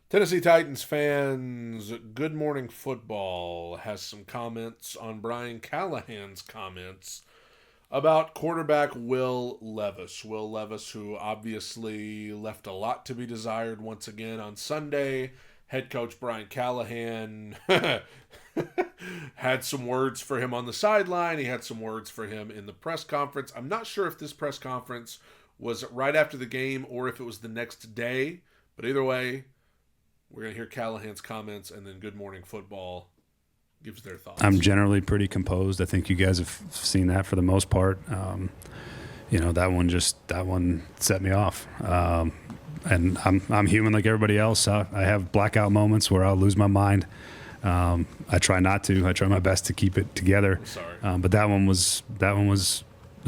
Tennessee Titans fans, Good Morning Football has some comments on Brian Callahan's comments about quarterback Will Levis. Will Levis, who obviously left a lot to be desired once again on Sunday. Head coach Brian Callahan had some words for him on the sideline. He had some words for him in the press conference. I'm not sure if this press conference was right after the game or if it was the next day, but either way, we're going to hear Callahan's comments, and then Good Morning Football gives their thoughts. I'm generally pretty composed. I think you guys have seen that for the most part. That one set me off. And I'm human like everybody else. I have blackout moments where I'll lose my mind. I try not to. I try my best to keep it together. I'm sorry. But that one was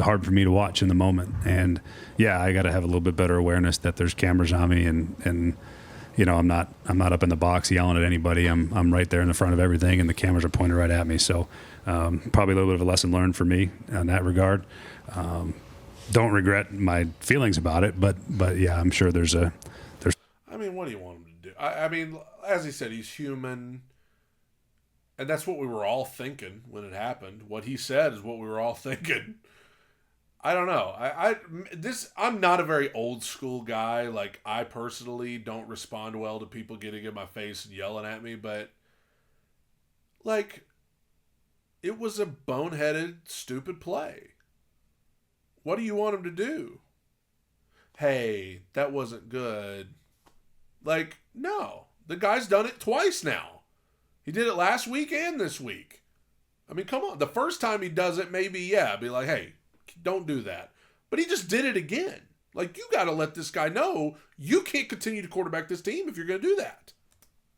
hard for me to watch in the moment. And yeah, I got to have a little bit better awareness that there's cameras on me and I'm not up in the box yelling at anybody. I'm right there in the front of everything, and the cameras are pointed right at me. So probably a little bit of a lesson learned for me in that regard. Don't regret my feelings about it, but yeah, I'm sure there's. I mean, what do you want him to do? I mean, as he said, he's human, and that's what we were all thinking when it happened. What he said is what we were all thinking. I don't know. I'm not a very old school guy. Like, I personally don't respond well to people getting in my face and yelling at me, but like, it was a boneheaded, stupid play. What do you want him to do? Hey, that wasn't good. Like, no. The guy's done it twice now. He did it last week and this week. I mean, come on. The first time he does it, maybe, yeah, be like, hey, don't do that. But he just did it again. Like, you got to let this guy know you can't continue to quarterback this team if you're going to do that.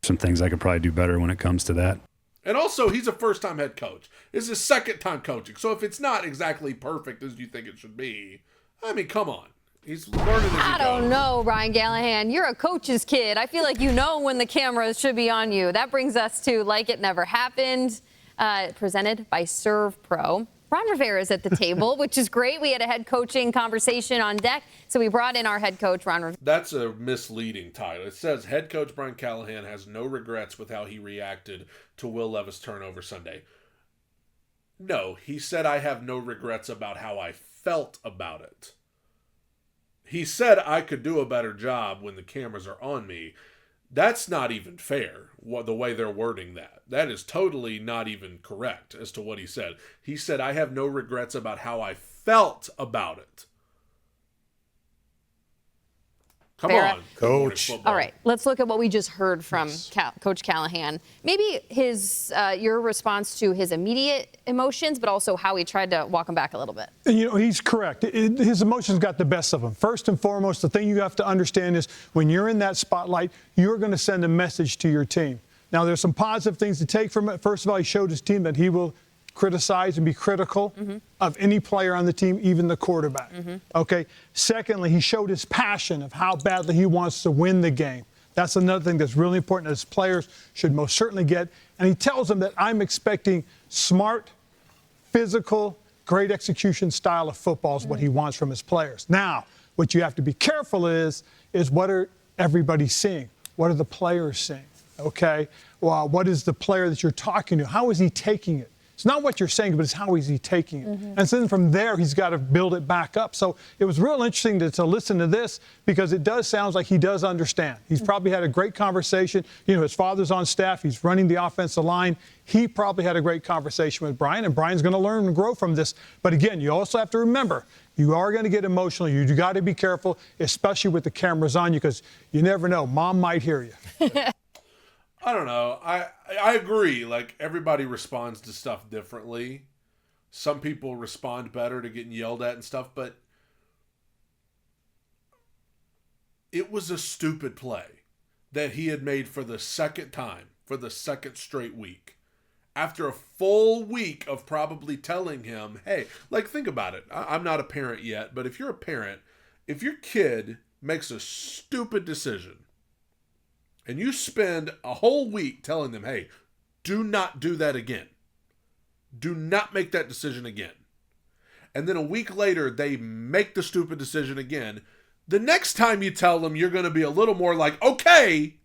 Some things I could probably do better when it comes to that. And also, he's a first-time head coach. It's his second time coaching. So if it's not exactly perfect as you think it should be, I mean, come on. He's learning as he goes. I don't know, Brian Callahan. You're a coach's kid. I feel like you know when the cameras should be on you. That brings us to Like It Never Happened, presented by Serve Pro. Ron Rivera is at the table, which is great. We had a head coaching conversation on deck, so we brought in our head coach, Ron Rivera. That's a misleading title. It says head coach Brian Callahan has no regrets with how he reacted to Will Levis' turnover Sunday. No, he said I have no regrets about how I felt about it. He said I could do a better job when the cameras are on me. That's not even fair, the way they're wording that. That is totally not even correct as to what he said. He said, I have no regrets about how I felt about it. Come on, Coach. All right, let's look at what we just heard from Coach Callahan. Maybe your response to his immediate emotions, but also how he tried to walk him back a little bit. He's correct. His emotions got the best of him. First and foremost, the thing you have to understand is when you're in that spotlight, you're going to send a message to your team. Now, there's some positive things to take from it. First of all, he showed his team that he will criticize and be critical of any player on the team, even the quarterback. Okay. Secondly, he showed his passion of how badly he wants to win the game. That's another thing that's really important that his players should most certainly get. And he tells them that I'm expecting smart, physical, great execution style of football is what he wants from his players. Now, what you have to be careful is what are everybody seeing? What are the players seeing? Okay. Well, what is the player that you're talking to? How is he taking it? It's not what you're saying, but it's how is he taking it. And then from there, he's got to build it back up. So it was real interesting to listen to this because it does sound like he does understand. He's probably had a great conversation. His father's on staff. He's running the offensive line. He probably had a great conversation with Brian, and Brian's going to learn and grow from this. But again, you also have to remember, you are going to get emotional. You got to be careful, especially with the cameras on you, because you never know. Mom might hear you. I don't know. I agree. Like, everybody responds to stuff differently. Some people respond better to getting yelled at and stuff, but it was a stupid play that he had made for the second time, for the second straight week. After a full week of probably telling him, hey, like, think about it. I'm not a parent yet, but if you're a parent, if your kid makes a stupid decision, and you spend a whole week telling them, hey, do not do that again. Do not make that decision again. And then a week later, they make the stupid decision again. The next time you tell them, you're going to be a little more like, okay,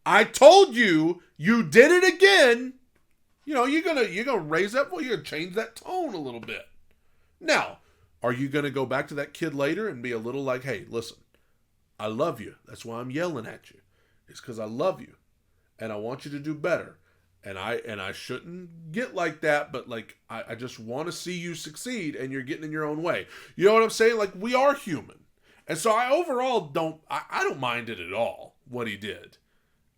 I told you, you did it again. You know, you're gonna raise that, well, you're gonna change that tone a little bit. Now, are you gonna go back to that kid later and be a little like, hey, listen, I love you. That's why I'm yelling at you. It's because I love you, and I want you to do better. And I shouldn't get like that, but like I just want to see you succeed, and you're getting in your own way. You know what I'm saying? Like, we are human, and so I overall don't mind it at all what he did.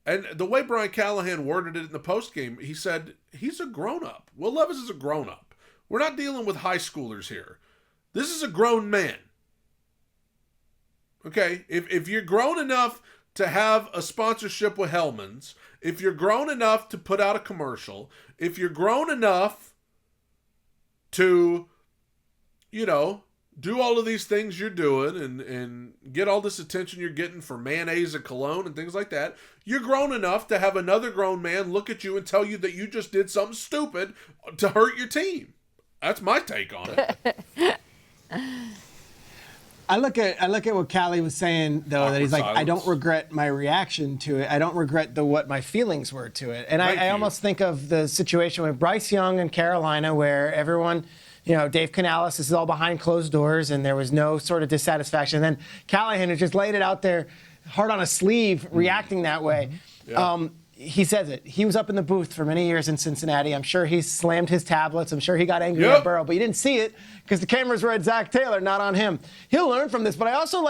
And the way Brian Callahan worded it in the postgame, he said he's a grown-up. Will Levis is a grown-up. We're not dealing with high schoolers here. This is a grown man. Okay? If you're grown enough to have a sponsorship with Hellman's, if you're grown enough to put out a commercial, if you're grown enough to, you know, do all of these things you're doing and get all this attention you're getting for mayonnaise and cologne and things like that, you're grown enough to have another grown man look at you and tell you that you just did something stupid to hurt your team. That's my take on it. I look at what Callie was saying, though, that he's like, I don't regret my reaction to it. I don't regret what my feelings were to it. And I almost think of the situation with Bryce Young in Carolina, where everyone, you know, Dave Canales, this is all behind closed doors, and there was no sort of dissatisfaction. And then Callahan has just laid it out there, hard on a sleeve, reacting that way. Yeah. He says it. He was up in the booth for many years in Cincinnati. I'm sure he slammed his tablets. I'm sure he got angry at Burrow, but you didn't see it because the cameras were at Zach Taylor, not on him. He'll learn from this, but I also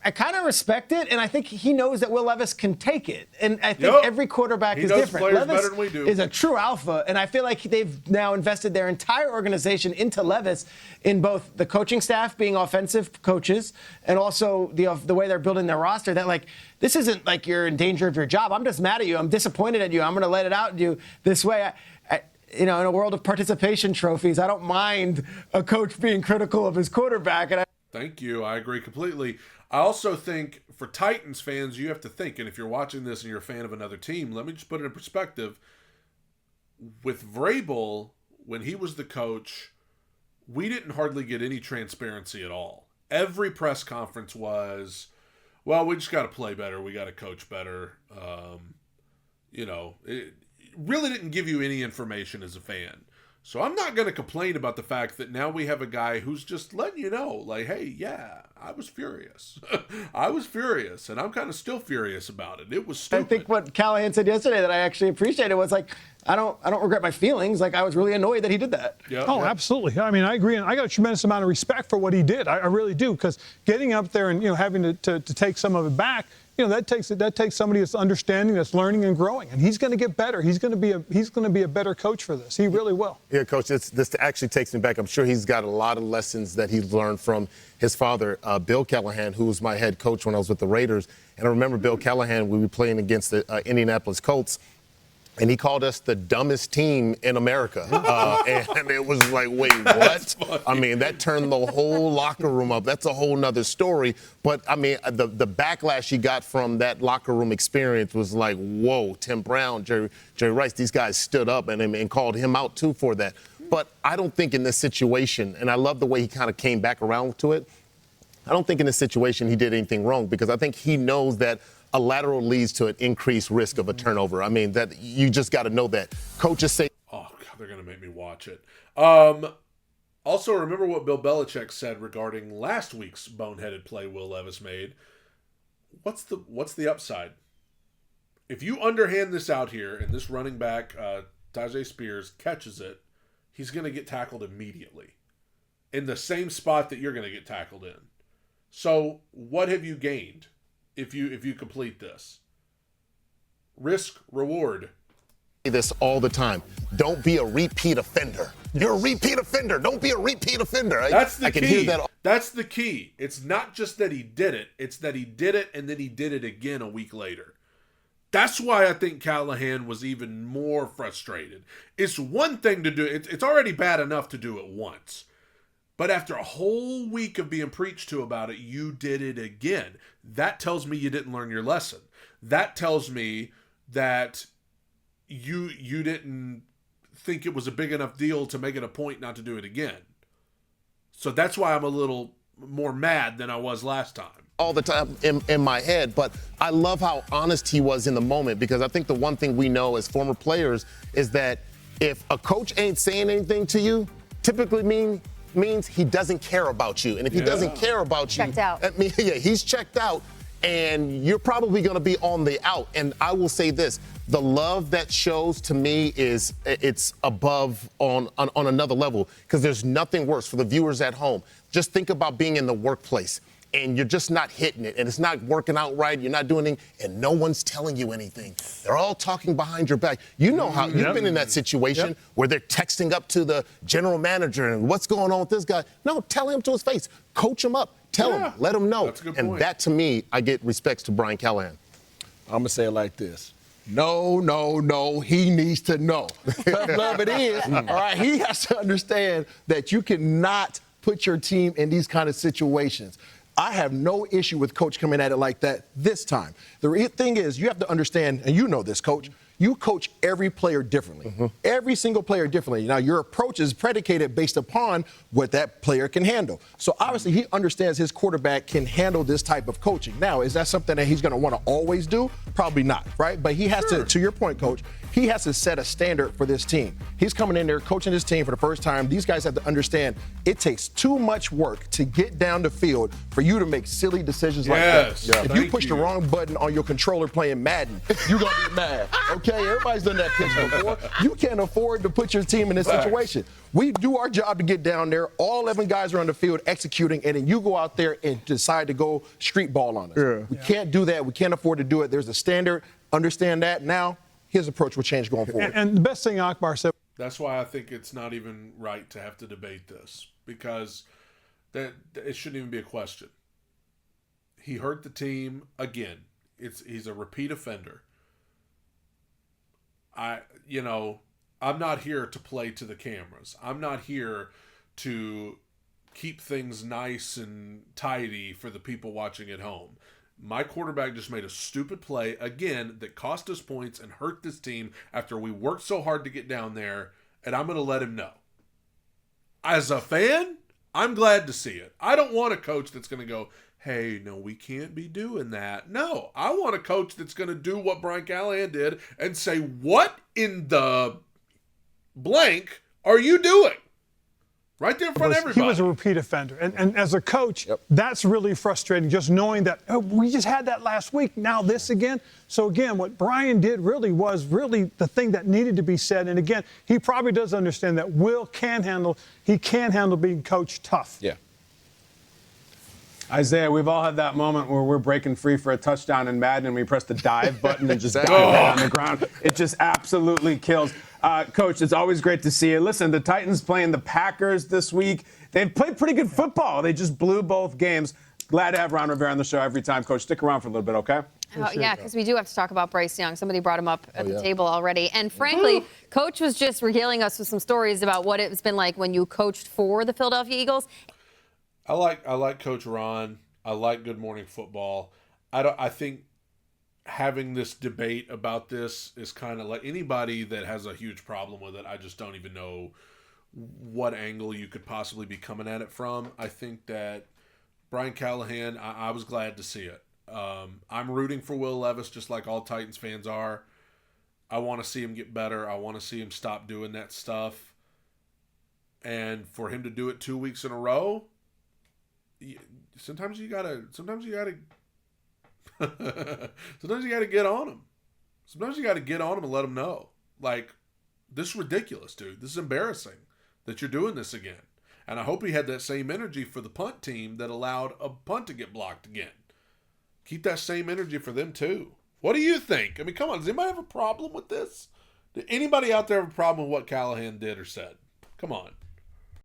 I kind of respect it, and I think he knows that Will Levis can take it. And I think every quarterback is different. Levis is a true alpha, and I feel like they've now invested their entire organization into Levis in both the coaching staff being offensive coaches and also the way they're building their roster. That, like, this isn't like you're in danger of your job. I'm just mad at you. I'm disappointed at you. I'm going to let it out at you this way. You know, in a world of participation trophies, I don't mind a coach being critical of his quarterback. Thank you. I agree completely. I also think for Titans fans, you have to think, and if you're watching this and you're a fan of another team, let me just put it in perspective. With Vrabel, when he was the coach, we didn't hardly get any transparency at all. Every press conference was, well, we just got to play better. We got to coach better. You know, it really didn't give you any information as a fan. So I'm not going to complain about the fact that now we have a guy who's just letting you know, like, hey, yeah, I was furious. I was furious, and I'm kind of still furious about it. It was stupid. I think what Callahan said yesterday that I actually appreciated was, like, I don't regret my feelings. Like, I was really annoyed that he did that. Yep. Oh, absolutely. I mean, I agree, and I got a tremendous amount of respect for what he did. I really do, because getting up there and, you know, having to take some of it back, you know, that takes somebody that's understanding, that's learning and growing, and he's going to get better. He's going to be a better coach for this. He really will. Yeah, Coach. This actually takes me back. I'm sure he's got a lot of lessons that he's learned from his father, Bill Callahan, who was my head coach when I was with the Raiders. And I remember Bill Callahan. We were playing against the Indianapolis Colts. And he called us the dumbest team in America. And it was like, wait, what? I mean, that turned the whole locker room up. That's a whole nother story. But, I mean, the backlash he got from that locker room experience was like, whoa, Tim Brown, Jerry Rice, these guys stood up and called him out, too, for that. But I don't think in this situation, and I love the way he kind of came back around to it, I don't think in this situation he did anything wrong, because I think he knows that a lateral leads to an increased risk of a turnover. I mean, that you just got to know that. Coaches say, oh, God, they're going to make me watch it. Also, remember what Bill Belichick said regarding last week's boneheaded play Will Levis made. What's the upside? If you underhand this out here and this running back, Tajay Spears, catches it, he's going to get tackled immediately in the same spot that you're going to get tackled in. So what have you gained if you complete this? Risk, reward. This all the time. Don't be a repeat offender. You're a repeat offender. Don't be a repeat offender. That's the key. Can hear that. That's the key. It's not just that he did it. It's that he did it and then he did it again a week later. That's why I think Callahan was even more frustrated. It's one thing to do it. It's already bad enough to do it once. But after a whole week of being preached to about it, you did it again. That tells me you didn't learn your lesson. That tells me that you didn't think it was a big enough deal to make it a point not to do it again. So that's why I'm a little more mad than I was last time. all the time in my head, but I love how honest he was in the moment, because I think the one thing we know as former players is that if a coach ain't saying anything to you, typically means he doesn't care about you. And if he doesn't care about you, checked out. He's checked out, and you're probably going to be on the out. And I will say this, the love that shows to me it's above on another level, because there's nothing worse for the viewers at home. Just think about being in the workplace and you're just not hitting it, and it's not working out right, you're not doing anything, and no one's telling you anything. They're all talking behind your back. You know how you've been in that situation where they're texting up to the general manager and what's going on with this guy. No, tell him to his face. Coach him up. Tell him. Let him know. That's a good and point. that, to me, I get respects to Brian Callahan. I'm going to say it like this. No, he needs to know. Tough love it is. All right, he has to understand that you cannot put your team in these kind of situations. I have no issue with Coach coming at it like that this time. The thing is, you have to understand, and you know this, Coach, you coach every player differently. Every single player differently. Now, your approach is predicated based upon what that player can handle. So, obviously, he understands his quarterback can handle this type of coaching. Now, is that something that he's going to want to always do? Probably not, right? But he has to your point, Coach, he has to set a standard for this team. He's coming in there coaching this team for the first time. These guys have to understand it takes too much work to get down the field for you to make silly decisions like that. Yeah, if you push the wrong button on your controller playing Madden, you're going to be mad. Okay, everybody's done that pitch before. You can't afford to put your team in this situation. We do our job to get down there. All 11 guys are on the field executing, and then you go out there and decide to go street ball on us. We can't do that. We can't afford to do it. There's a standard. Understand that. Now, his approach will change going forward. And the best thing Akbar said. That's why I think it's not even right to have to debate this, because that it shouldn't even be a question. He hurt the team again. He's a repeat offender. I'm not here to play to the cameras. I'm not here to keep things nice and tidy for the people watching at home. My quarterback just made a stupid play, again, that cost us points and hurt this team after we worked so hard to get down there, and I'm going to let him know. As a fan, I'm glad to see it. I don't want a coach that's going to go, hey, no, we can't be doing that. No, I want a coach that's going to do what Brian Callahan did and say, what in the blank are you doing? Right there in front of everybody. He was a repeat offender. And as a coach, that's really frustrating, just knowing that, we just had that last week, now this again. So, again, what Brian did was the thing that needed to be said. And, again, he probably does understand that Will can handle being coached tough. Yeah. Isaiah, we've all had that moment where we're breaking free for a touchdown in Madden and we press the dive button and just dive right on the ground. It just absolutely kills. Coach, it's always great to see you. Listen, the Titans playing the Packers this week. They've played pretty good football. They just blew both games. Glad to have Ron Rivera on the show every time. Coach, stick around for a little bit, okay? Yeah, because we do have to talk about Bryce Young. Somebody brought him up at the table already. And frankly, Coach was just regaling us with some stories about what it's been like when you coached for the Philadelphia Eagles. I like Coach Ron. I like Good Morning Football. I think having this debate about this is kind of like anybody that has a huge problem with it. I just don't even know what angle you could possibly be coming at it from. I think that Brian Callahan, I was glad to see it. I'm rooting for Will Levis just like all Titans fans are. I want to see him get better. I want to see him stop doing that stuff. And for him to do it 2 weeks in a row, sometimes you gotta get on him. Sometimes you gotta get on him and let him know. Like, this is ridiculous, dude. This is embarrassing that you're doing this again. And I hope he had that same energy for the punt team that allowed a punt to get blocked again. Keep that same energy for them too. What do you think? I mean, come on. Does anybody have a problem with this? Did anybody out there have a problem with what Callahan did or said? Come on.